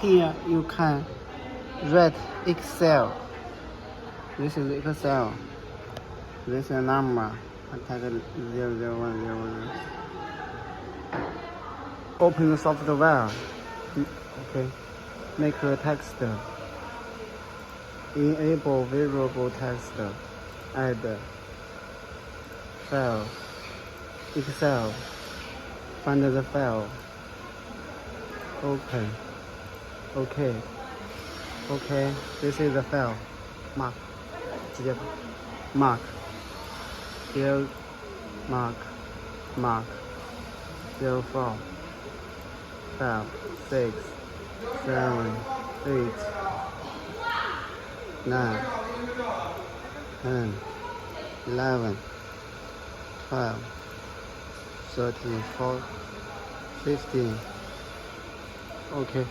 Here you can write Excel. This is Excel. This is a number. Type 00100. Open the software. Okay. Make a text. Enable variable text. Add file. Excel. Find the file. Open. Okay. Okay. This is the file. Mark. 直接 mark. Here. Mark. Mark. 04. 5, 6, 7, 8, 9, 10, 11, 12, 13, 14, 15. Okay.